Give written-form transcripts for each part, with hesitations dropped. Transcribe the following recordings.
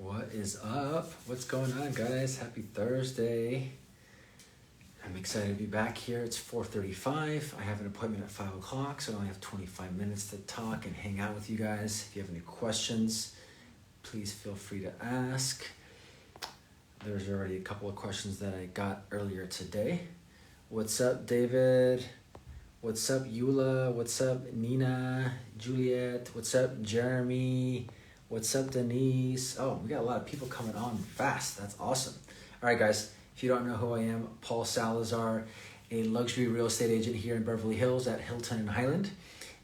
What is up? What's going on, guys? Happy Thursday. I'm excited to be back here. It's 4:35. I have an appointment at 5 o'clock, so I only have 25 minutes to talk and hang out with you guys. If you have any questions, please feel free to ask. There's already a couple of questions that I got earlier today. What's up, David? What's up, Eula? What's up, Nina? Juliet? What's up, Jeremy? What's up, Denise? Oh, we got a lot of people coming on fast. That's awesome. All right, guys, if you don't know who I am, Paul Salazar, a luxury real estate agent here in Beverly Hills at Hilton and Hyland.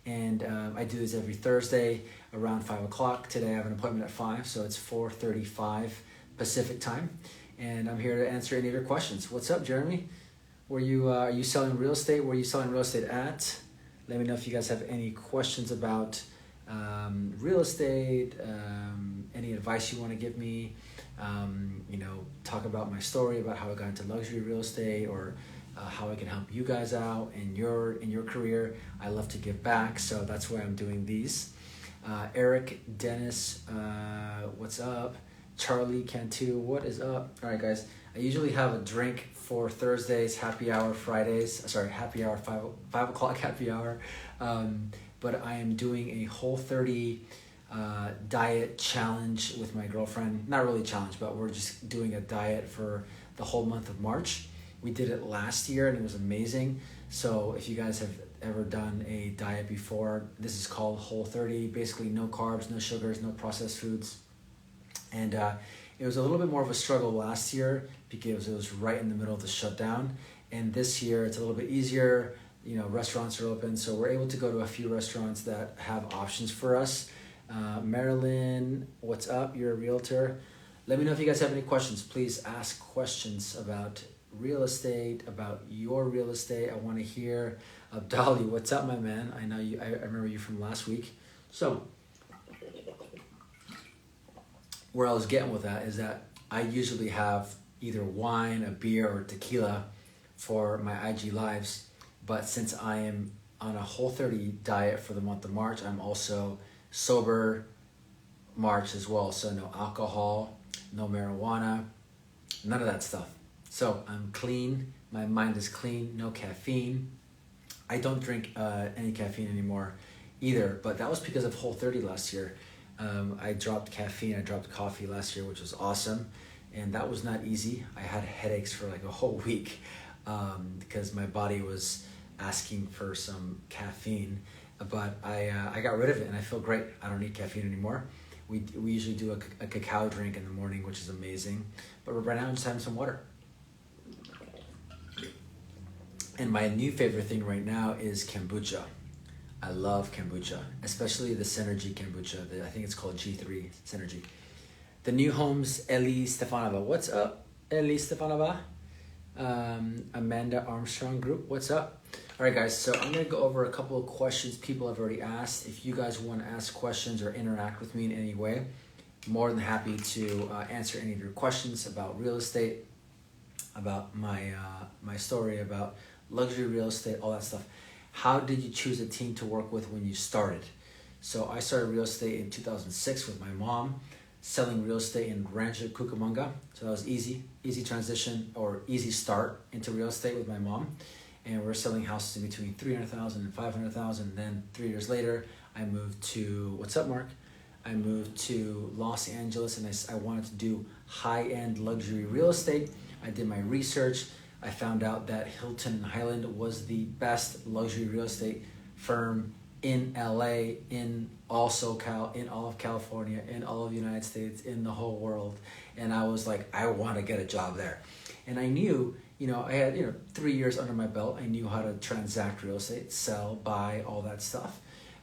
And I do this every Thursday around 5 o'clock. Today I have an appointment at 5, so it's 4:35 Pacific time. And I'm here to answer any of your questions. What's up, Jeremy? Are you selling real estate? Where are you selling real estate at? Let me know if you guys have any questions about real estate, any advice you want to give me, talk about my story about how I got into luxury real estate, or how I can help you guys out in your career. I love to give back, so that's why I'm doing these. Eric, Dennis, what's up? Charlie Cantu, what is up? All right, guys, I usually have a drink for Thursdays, happy hour Fridays, happy hour, 5 o'clock happy hour. But I am doing a Whole30 diet challenge with my girlfriend. Not really a challenge, but we're just doing a diet for the whole month of March. We did it last year and it was amazing. So if you guys have ever done a diet before, this is called Whole30. Basically no carbs, no sugars, no processed foods. And it was a little bit more of a struggle last year because it was right in the middle of the shutdown. And this year it's a little bit easier. Restaurants are open, so we're able to go to a few restaurants that have options for us. Marilyn, what's up? You're a realtor. Let me know if you guys have any questions. Please ask questions about real estate, about your real estate. I want to hear. Abdali, what's up, my man? I know you. I remember you from last week. So, where I was getting with that is that I usually have either wine, a beer, or tequila for my IG lives. But since I am on a Whole30 diet for the month of March, I'm also sober March as well. So no alcohol, no marijuana, none of that stuff. So I'm clean. My mind is clean. No caffeine. I don't drink any caffeine anymore either. But that was because of Whole30 last year. I dropped caffeine. I dropped coffee last year, which was awesome. And that was not easy. I had headaches for like a whole week because my body was asking for some caffeine, but I got rid of it and I feel great. I don't need caffeine anymore. We usually do a cacao drink in the morning, which is amazing, but right now I'm just having some water. And my new favorite thing right now is kombucha. I love kombucha, especially the Synergy kombucha. I think it's called G3 Synergy. The new homes, Eli Stefanova. What's up, Eli Stefanova? Amanda Armstrong Group, what's up? All right, guys, so I'm going to go over a couple of questions people have already asked. If you guys want to ask questions or interact with me in any way, more than happy to answer any of your questions about real estate, about my story, about luxury real estate, all that stuff. How did you choose a team to work with when you started? So I started real estate in 2006 with my mom, selling real estate in Rancho Cucamonga. So that was easy transition or easy start into real estate with my mom. And we're selling houses in between $300,000 and $500,000. Then 3 years later, I moved to, what's up, Mark? I moved to Los Angeles and I wanted to do high-end luxury real estate. I did my research. I found out that Hilton and Hyland was the best luxury real estate firm in LA, in all SoCal, in all of California, in all of the United States, in the whole world. And I was like, I want to get a job there. And I knew, I had, 3 years under my belt. I knew how to transact real estate, sell, buy, all that stuff.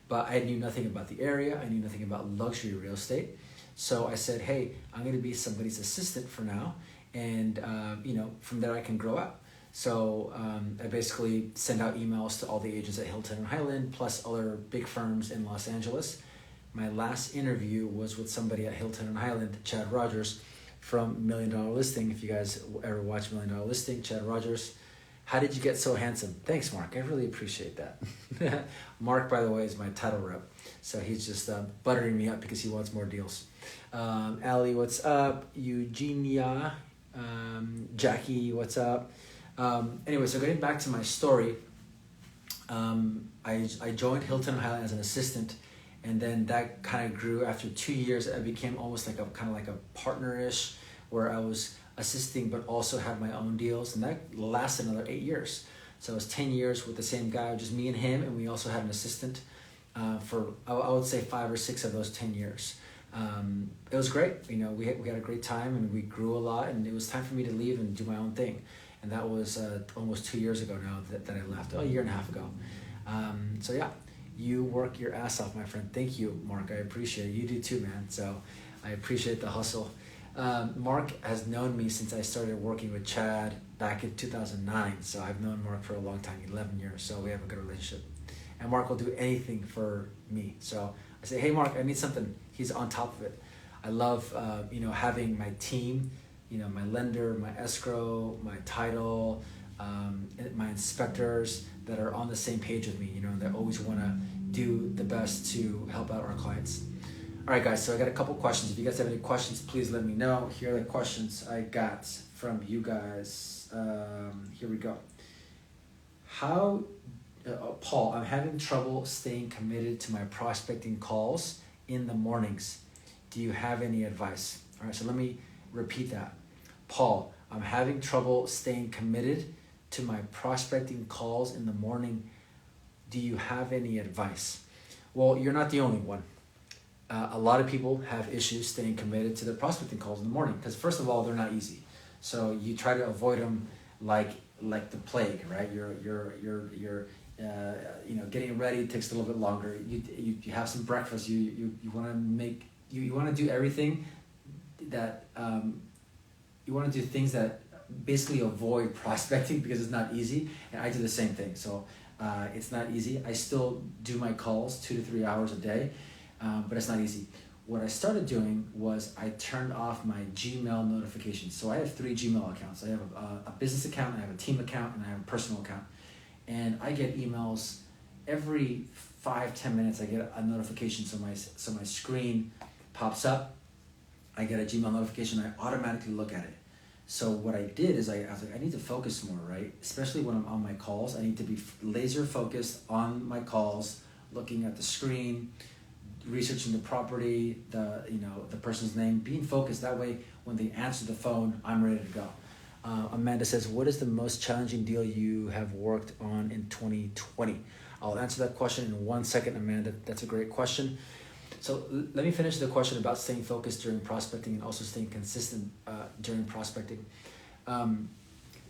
But I knew nothing about the area. I knew nothing about luxury real estate. So I said, hey, I'm going to be somebody's assistant for now. And, from there I can grow up. So I basically send out emails to all the agents at Hilton and Hyland, plus other big firms in Los Angeles. My last interview was with somebody at Hilton and Hyland, Chad Rogers, from $1 Million Listing. If you guys ever watch $1 Million Listing, Chad Rogers How did you get so handsome? Thanks, Mark. I really appreciate that. Mark, by the way, is my title rep. So he's just buttering me up because he wants more deals. Allie, what's up? Eugenia, Jackie, what's up? Anyway, so getting back to my story, I joined Hilton and Hyland as an assistant, and then that kind of grew. After 2 years, I became almost like a partner-ish, where I was assisting but also had my own deals, and that lasted another 8 years. So it was 10 years with the same guy, just me and him, and we also had an assistant for I would say 5 or 6 of those 10 years. It was great. We had a great time, and we grew a lot, and it was time for me to leave and do my own thing. And that was almost 2 years ago now that I left, a year and a half ago. So yeah, you work your ass off, my friend. Thank you, Mark. I appreciate it. You do too, man. So I appreciate the hustle. Mark has known me since I started working with Chad back in 2009. So I've known Mark for a long time, 11 years. So we have a good relationship. And Mark will do anything for me. So I say, hey, Mark, I need something. He's on top of it. I love, having my team, my lender, my escrow, my title, my inspectors that are on the same page with me, that always want to do the best to help out our clients. All right, guys, so I got a couple questions. If you guys have any questions, please let me know. Here are the questions I got from you guys. Here we go. Paul, I'm having trouble staying committed to my prospecting calls in the mornings. Do you have any advice? All right, so let me repeat that. Paul, I'm having trouble staying committed to my prospecting calls in the morning. Do you have any advice? Well, you're not the only one. A lot of people have issues staying committed to their prospecting calls in the morning because, first of all, they're not easy. So you try to avoid them like the plague, right? You're getting ready takes a little bit longer. You have some breakfast. You want to do everything that you want to do things that basically avoid prospecting because it's not easy. And I do the same thing. So it's not easy. I still do my calls 2 to 3 hours a day. But it's not easy. What I started doing was I turned off my Gmail notifications. So I have 3 Gmail accounts. I have a business account, I have a team account, and I have a personal account. And I get emails every 5-10 minutes. I get a notification, so my screen pops up. I get a Gmail notification. I automatically look at it. So what I did is I was like, I need to focus more, right? Especially when I'm on my calls. I need to be laser focused on my calls, looking at the screen, researching the property, the person's name, being focused. That way, when they answer the phone, I'm ready to go. Amanda says, what is the most challenging deal you have worked on in 2020? I'll answer that question in 1 second, Amanda. That's a great question. So let me finish the question about staying focused during prospecting and also staying consistent during prospecting.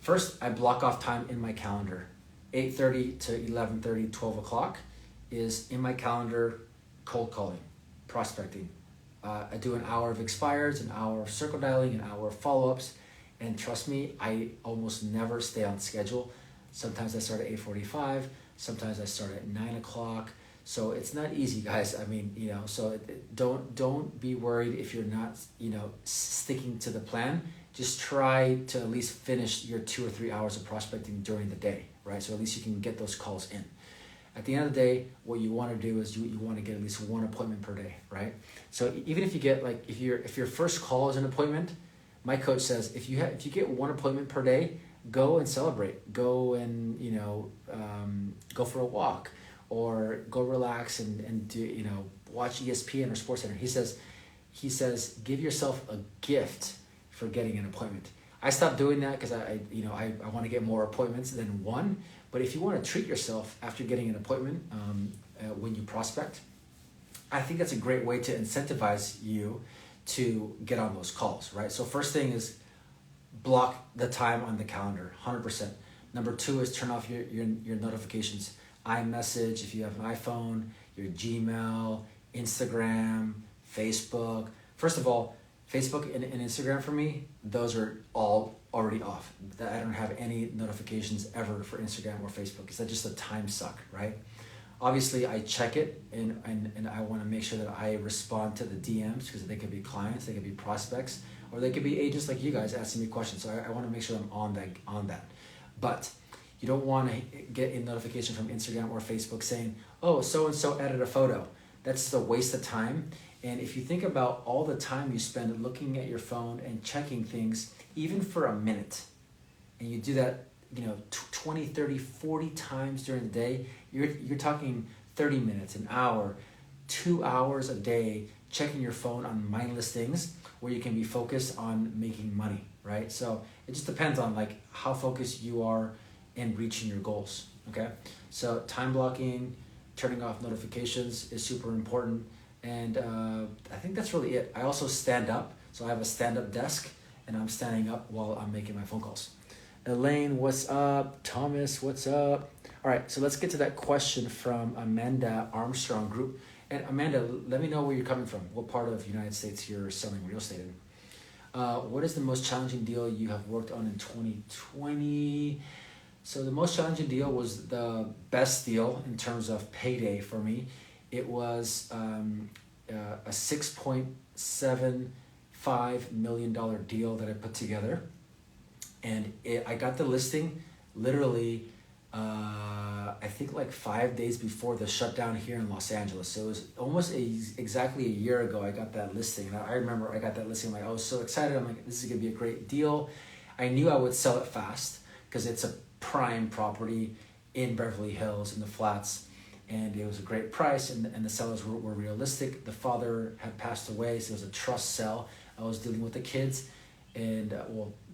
First, I block off time in my calendar. 8:30 to 11:30, 12 o'clock is in my calendar. Cold calling, prospecting. I do an hour of expireds, an hour of circle dialing, an hour of follow-ups, and trust me, I almost never stay on schedule. Sometimes I start at 8:45, sometimes I start at 9 o'clock. So it's not easy, guys. I mean, so don't be worried if you're not, sticking to the plan. Just try to at least finish your 2 or 3 hours of prospecting during the day, right? So at least you can get those calls in. At the end of the day, what you want to do is you want to get at least 1 appointment per day, right? So even if you get if your first call is an appointment, my coach says if you get 1 appointment per day, go and celebrate, go and go for a walk, or go relax and do watch ESPN or SportsCenter. He says give yourself a gift for getting an appointment. I stopped doing that because I want to get more appointments than 1. But if you want to treat yourself after getting an appointment when you prospect, I think that's a great way to incentivize you to get on those calls, right? So first thing is block the time on the calendar, 100%. Number 2 is turn off your notifications. iMessage, if you have an iPhone, your Gmail, Instagram, Facebook. First of all, Facebook and Instagram for me, those are all already off. I don't have any notifications ever for Instagram or Facebook. It's just a time suck, right? Obviously, I check it and I want to make sure that I respond to the DMs because they could be clients, they could be prospects, or they could be agents like you guys asking me questions. So I want to make sure I'm on that. But You don't want to get a notification from Instagram or Facebook saying, oh, so-and-so added a photo. That's a waste of time. And if you think about all the time you spend looking at your phone and checking things, even for a minute, and you do that, 20, 30, 40 times during the day, you're talking 30 minutes, an hour, 2 hours a day checking your phone on mindless things where you can be focused on making money, right? So it just depends on like how focused you are in reaching your goals, okay? So time blocking, turning off notifications is super important. And I think that's really it. I also stand up. So I have a stand-up desk and I'm standing up while I'm making my phone calls. Elaine, what's up? Thomas, what's up? All right, so let's get to that question from Amanda Armstrong Group. And Amanda, let me know where you're coming from. What part of the United States you're selling real estate in? What is the most challenging deal you have worked on in 2020? So the most challenging deal was the best deal in terms of payday for me. It was a $6.75 million deal that I put together. And I got the listing literally, I think like 5 days before the shutdown here in Los Angeles. So it was almost exactly a year ago I got that listing. And I remember I got that listing, I was so excited. I'm like, this is gonna be a great deal. I knew I would sell it fast because it's a prime property in Beverly Hills in the flats. And it was a great price and the sellers were realistic. The father had passed away, so it was a trust sell. I was dealing with the kids and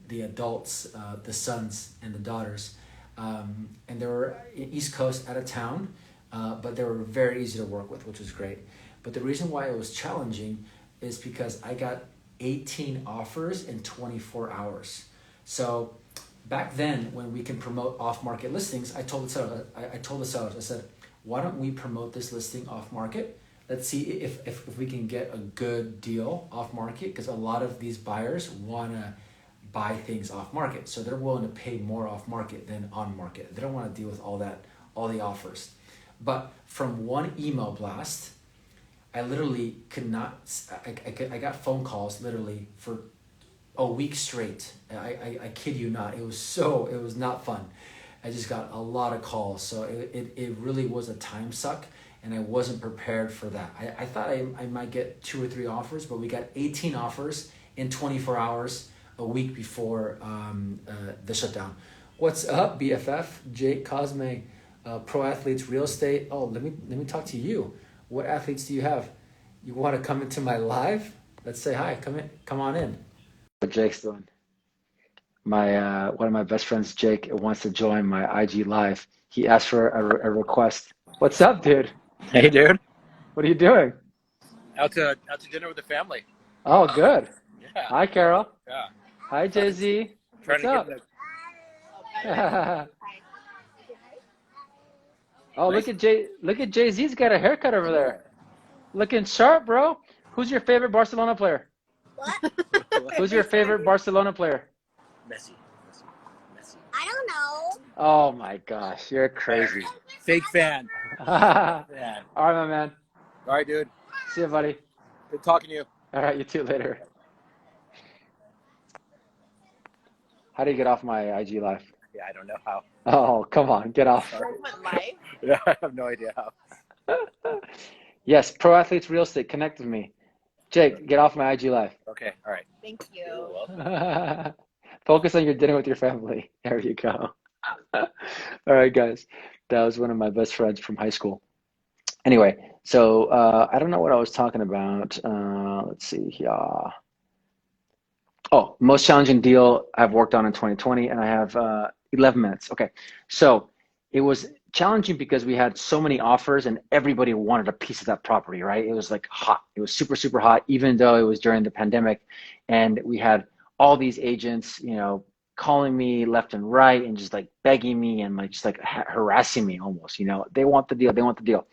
the adults, the sons and the daughters. And they were East Coast out of town, but they were very easy to work with, which was great. But the reason why it was challenging is because I got 18 offers in 24 hours. So back then, when we can promote off-market listings, I told the sellers, I said, why don't we promote this listing off-market? Let's see if we can get a good deal off-market, because a lot of these buyers want to buy things off-market. So they're willing to pay more off-market than on-market. They don't want to deal with all the offers. But from one email blast, I literally could not, I got phone calls literally for a week straight. I kid you not. It was not fun. I just got a lot of calls. So it really was a time suck and I wasn't prepared for that. I thought I might get 2 or 3 offers, but we got 18 offers in 24 hours a week before the shutdown. What's up, BFF? Jake Cosme, Pro Athletes Real Estate. Oh, let me talk to you. What athletes do you have? You want to come into my live? Let's say hi. Come on in. What Jake's doing? My one of my best friends, Jake, wants to join my IG live. He asked for a request. What's up, dude? Hey, dude. What are you doing? Out to dinner with the family. Oh, good. Yeah. Hi, Carol. Yeah. Hi, Jay-Z. What's up? Oh, Nice. Look at Jay-Z's got a haircut over there. Looking sharp, bro. Who's your favorite Barcelona player? What? Who's your favorite Barcelona player? Messi. I don't know. Oh my gosh, you're crazy. Fake fan. All right, Yeah. my man. All right, dude. See you, buddy. Good talking to you. All right, you too, later. How do you get off my IG live? Yeah, I don't know how. Oh, come on, get off. Yeah, I have no idea how. Yes, Pro Athletes Real Estate, connect with me. Jake, get off my IG live. Okay, all right. Thank You're you. welcome. Focus on your dinner with your family. There you go. All right, guys. That was one of my best friends from high school. Anyway, so I don't know what I was talking about. Let's see here. Oh, most challenging deal I've worked on in 2020, and I have 11 minutes. Okay, so it was challenging because we had so many offers and everybody wanted a piece of that property, right? It was like hot. It was super, super hot, even though it was during the pandemic. And we had all these agents, calling me left and right and just like begging me and like just like harassing me almost, they want the deal.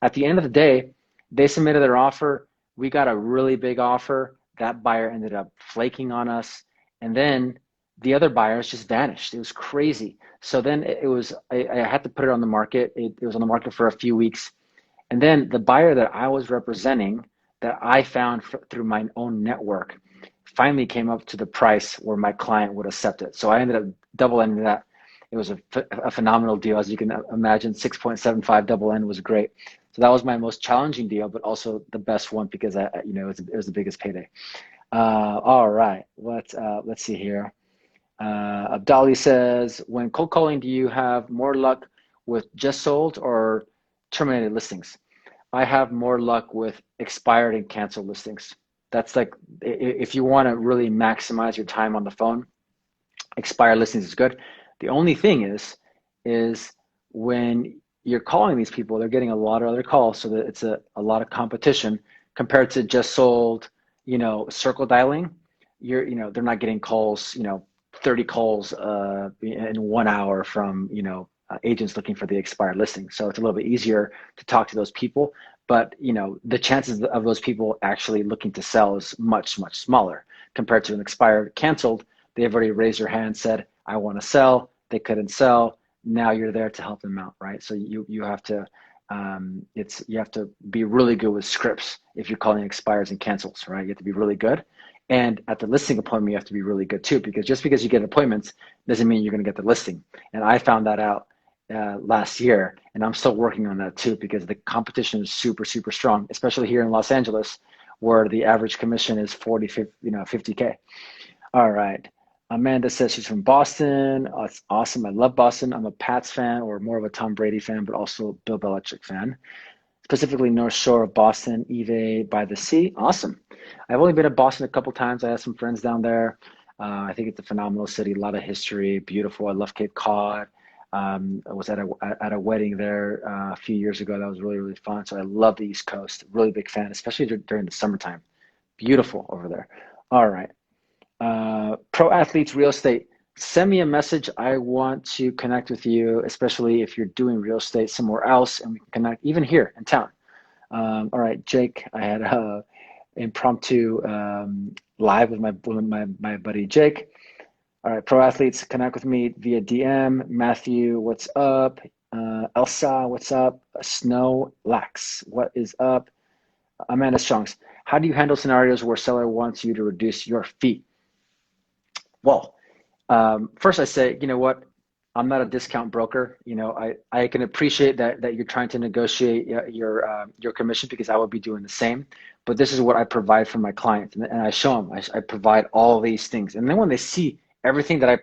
At the end of the day, they submitted their offer. We got a really big offer. That buyer ended up flaking on us. And then the other buyers just vanished. It was crazy. So then I had to put it on the market. It was on the market for a few weeks. And then the buyer that I was representing, that I found through my own network, finally came up to the price where my client would accept it. So I ended up double ending that. It was a phenomenal deal, as you can imagine. 6.75 double N was great. So that was my most challenging deal, but also the best one because it was the biggest payday. All right, let's see here. Abdali says, when cold calling, do you have more luck with just sold or terminated listings? I have more luck with expired and canceled listings. That's like, if you want to really maximize your time on the phone, expired listings is good. The only thing is when you're calling these people, they're getting a lot of other calls, so that it's a lot of competition compared to just sold, circle dialing. They're not getting calls, 30 calls in 1 hour from, agents looking for the expired listing. So it's a little bit easier to talk to those people, but the chances of those people actually looking to sell is much, much smaller compared to an expired canceled. They've already raised their hand, said, I want to sell. They couldn't sell. Now you're there to help them out, right? So you have to you have to be really good with scripts if you're calling expires and cancels, right? You have to be really good. And at the listing appointment, you have to be really good too, because just because you get appointments doesn't mean you're going to get the listing. And I found that out last year, and I'm still working on that too, because the competition is super, super strong, especially here in Los Angeles, where the average commission is 50K. All right. Amanda says she's from Boston. Oh, it's awesome. I love Boston. I'm a Pats fan, or more of a Tom Brady fan, but also a Bill Belichick fan. Specifically North Shore of Boston, Eve by the Sea. Awesome. I've only been to Boston a couple times. I have some friends down there. I think it's a phenomenal city, a lot of history, beautiful. I love Cape Cod. I was at a wedding there a few years ago. That was really, really fun. So I love the East Coast. Really big fan, especially during the summertime. Beautiful over there. All right. Pro Athletes Real Estate. Send me a message. I want to connect with you, especially if you're doing real estate somewhere else, and we can connect even here in town. All right, Jake. I had a impromptu live with my buddy Jake. All right, Pro Athletes, connect with me via DM. Matthew, what's up? Elsa, what's up? Snow Lax, what is up? Amanda Strong's, how do you handle scenarios where seller wants you to reduce your fee? Well, first I say, you know what? I'm not a discount broker. I can appreciate that you're trying to negotiate your commission, because I would be doing the same. But this is what I provide for my clients, and I show them. I provide all these things, and then when they see everything that I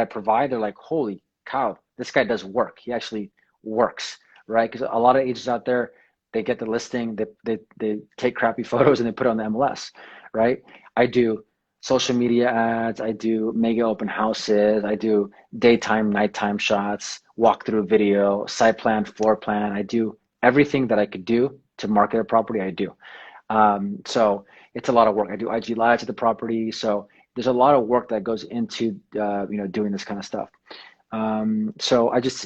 provide, they're like, "Holy cow, this guy does work. He actually works," right? Because a lot of agents out there, they get the listing, they take crappy photos and they put it on the MLS, right? I do social media ads, I do mega open houses, I do daytime, nighttime shots, walkthrough video, site plan, floor plan. I do everything that I could do to market a property, I do. So it's a lot of work. I do IG lives at the property. So there's a lot of work that goes into, doing this kind of stuff. So I just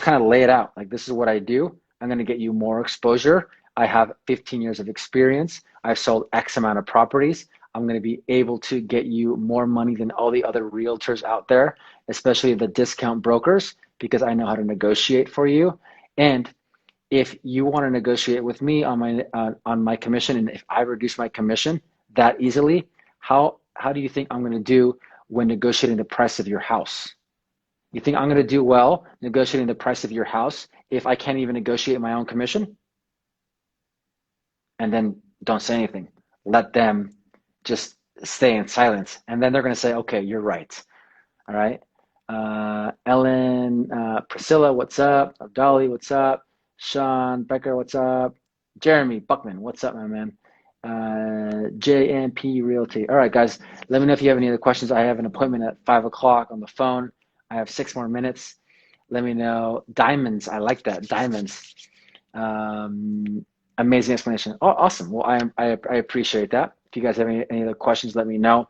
kind of lay it out. Like, this is what I do. I'm going to get you more exposure. I have 15 years of experience. I've sold X amount of properties. I'm going to be able to get you more money than all the other realtors out there, especially the discount brokers, because I know how to negotiate for you. And if you want to negotiate with me on my commission, and if I reduce my commission that easily, how do you think I'm going to do when negotiating the price of your house? You think I'm going to do well negotiating the price of your house if I can't even negotiate my own commission? And then don't say anything. Let them just stay in silence. And then they're going to say, okay, you're right. All right. Ellen, Priscilla, what's up? Abdali, what's up? Sean Becker, what's up? Jeremy Buckman, what's up, my man? JNP Realty. All right, guys, let me know if you have any other questions. I have an appointment at 5 o'clock on the phone. I have 6 more minutes. Let me know. Diamonds, I like that. Diamonds. Amazing explanation. Oh, awesome. Well, I appreciate that. If you guys have any other questions, let me know.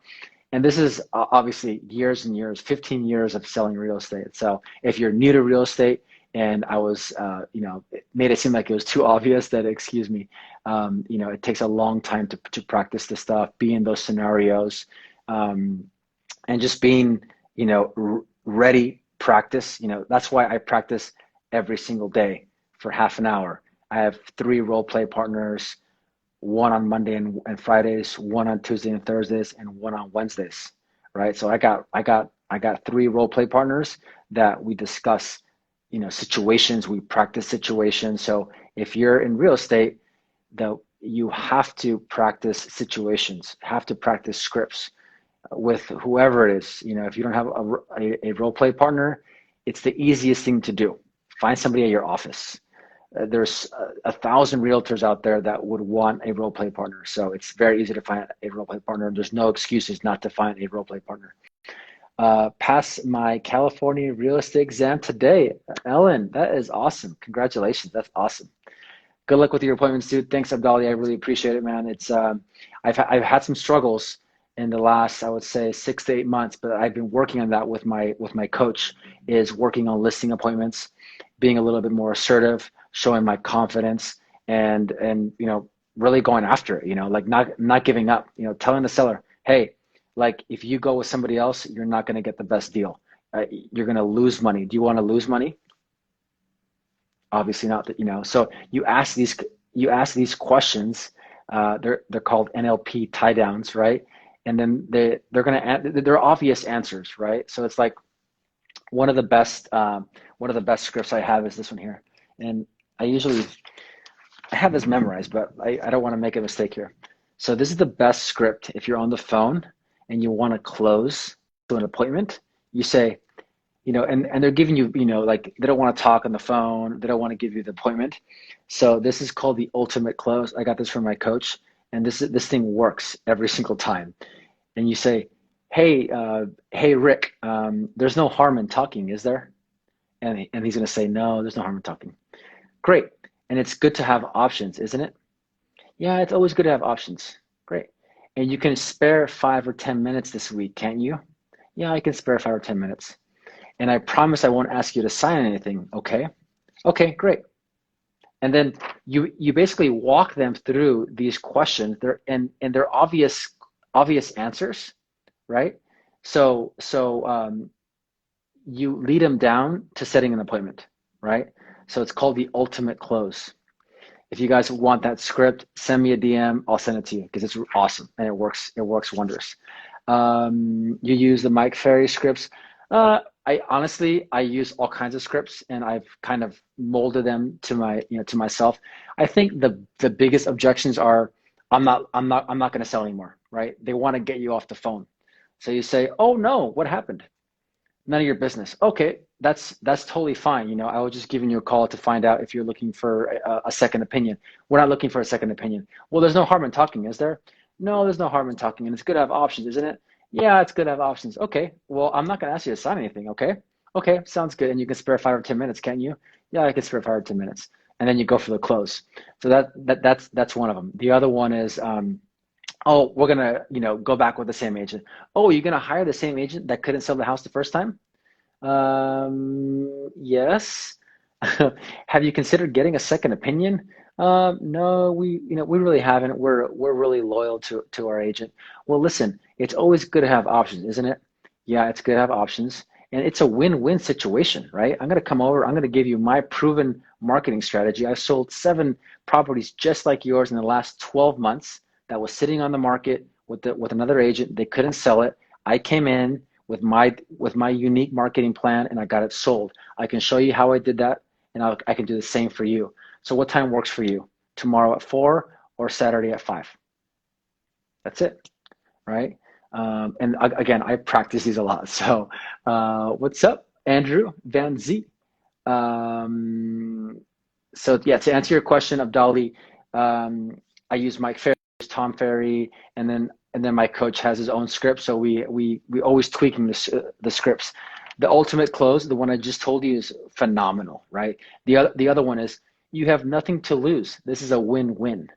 And this is obviously years and years, 15 years of selling real estate. So if you're new to real estate, and I was, it made it seem like it was too obvious, that, excuse me, it takes a long time to practice this stuff, be in those scenarios, and just being, ready, practice. That's why I practice every single day for half an hour. I have 3 role play partners, 1 on Monday and Fridays, 1 on Tuesday and Thursdays, and 1 on Wednesdays, right? So I got I got 3 role play partners that we discuss, situations, we practice situations. So if you're in real estate, you have to practice situations, have to practice scripts with whoever it is. If you don't have a role play partner, it's the easiest thing to do. Find somebody at your office. There's 1,000 realtors out there that would want a role play partner. So it's very easy to find a role play partner. There's no excuses not to find a role play partner. Pass my California real estate exam today. Ellen, that is awesome. Congratulations. That's awesome. Good luck with your appointments, dude. Thanks, Abdali. I really appreciate it, man. It's I've had some struggles in the last, I would say, 6 to 8 months, but I've been working on that with my coach, is working on listing appointments, being a little bit more assertive, showing my confidence, and really going after it, like not giving up, telling the seller, hey, like if you go with somebody else, you're not going to get the best deal. You're going to lose money. Do you want to lose money? Obviously not. So you ask these questions. They're called NLP tie downs, right? And then they're obvious answers, right? So it's like one of the best scripts I have is this one here, and I have this memorized, but I don't want to make a mistake here. So this is the best script. If you're on the phone and you want to close to an appointment, you say, and they're giving you, like they don't want to talk on the phone. They don't want to give you the appointment. So this is called the ultimate close. I got this from my coach, and this thing works every single time. And you say, hey, Rick, there's no harm in talking, is there? And he's going to say, no, there's no harm in talking. Great. And it's good to have options, isn't it? Yeah, it's always good to have options. Great. And you can spare 5 or 10 minutes this week, can't you? Yeah, I can spare 5 or 10 minutes. And I promise I won't ask you to sign anything, okay? Okay, great. And then you basically walk them through these questions. They're obvious answers, right? So you lead them down to setting an appointment, right? So it's called the ultimate close. If you guys want that script, send me a DM. I'll send it to you because it's awesome and it works wonders. You use the Mike Ferry scripts. I honestly use all kinds of scripts, and I've kind of molded them to myself. I think the biggest objections are I'm not going to sell anymore, right? They want to get you off the phone. So you say, oh no, what happened? None of your business. Okay, that's totally fine. I was just giving you a call to find out if you're looking for a second opinion. We're not looking for a second opinion. Well, there's no harm in talking, is there? No, there's no harm in talking, and it's good to have options, isn't it? Yeah, it's good to have options. Okay, well, I'm not going to ask you to sign anything, okay? Okay, sounds good. And you can spare 5 or 10 minutes, can't you? Yeah, I can spare 5 or 10 minutes. And then you go for the close. So that's one of them. The other one is, oh, we're going to, go back with the same agent. Oh, you're going to hire the same agent that couldn't sell the house the first time? Yes. Have you considered getting a second opinion? No, we really haven't. We're really loyal to our agent. Well, listen, it's always good to have options, isn't it? Yeah, it's good to have options, and it's a win-win situation, right? I'm gonna come over. I'm gonna give you my proven marketing strategy. I've sold 7 properties just like yours in the last 12 months that was sitting on the market with another agent. They couldn't sell it. I came in with my unique marketing plan, and I got it sold. I can show you how I did that, and I can do the same for you. So what time works for you? Tomorrow at 4 or Saturday at 5? That's it, right? And again, I practice these a lot. So what's up, Andrew Van Z? So yeah, to answer your question, Abdali, I use Mike Ferry, Tom Ferry, and then my coach has his own script. So we always tweaking the scripts. The ultimate close, the one I just told you, is phenomenal, right? The other one is, you have nothing to lose. This is a win-win,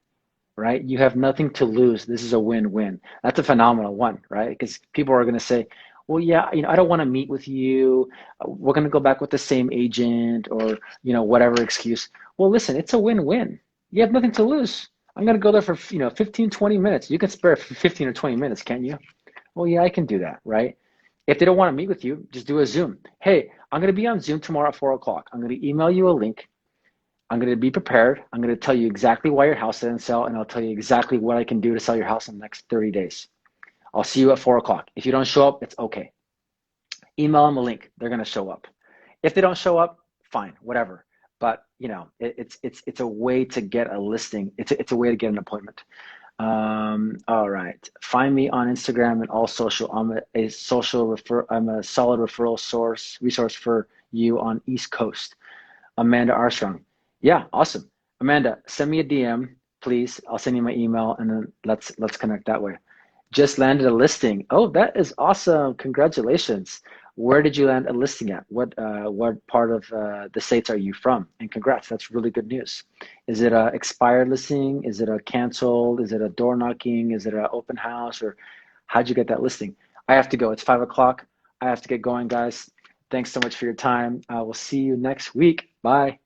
right? You have nothing to lose. This is a win-win. That's a phenomenal one, right? Because people are going to say, well, yeah, I don't want to meet with you. We're going to go back with the same agent, or, whatever excuse. Well, listen, it's a win-win. You have nothing to lose. I'm going to go there for, 15, 20 minutes. You can spare 15 or 20 minutes, can't you? Well, yeah, I can do that, right? If they don't want to meet with you, just do a Zoom. Hey, I'm going to be on Zoom tomorrow at 4 o'clock. I'm going to email you a link. I'm going to be prepared. I'm going to tell you exactly why your house didn't sell, and I'll tell you exactly what I can do to sell your house in the next 30 days. I'll see you at 4 o'clock. If you don't show up, it's okay. email them a link. They're going to show up. If they don't show up, fine, whatever. But you know, it's a way to get a listing. It's a way to get an appointment. All right. Find me on Instagram and all social. I'm a solid referral resource for you on East Coast. Amanda Armstrong. Yeah, awesome. Amanda, send me a DM, please. I'll send you my email and then let's connect that way. Just landed a listing. Oh, that is awesome. Congratulations. Where did you land a listing at? What part of the States are you from? And congrats, that's really good news. Is it a expired listing? Is it a canceled? Is it a door knocking? Is it an open house? Or how'd you get that listing? I have to go. It's 5 o'clock. I have to get going, guys. Thanks so much for your time. I will see you next week. Bye.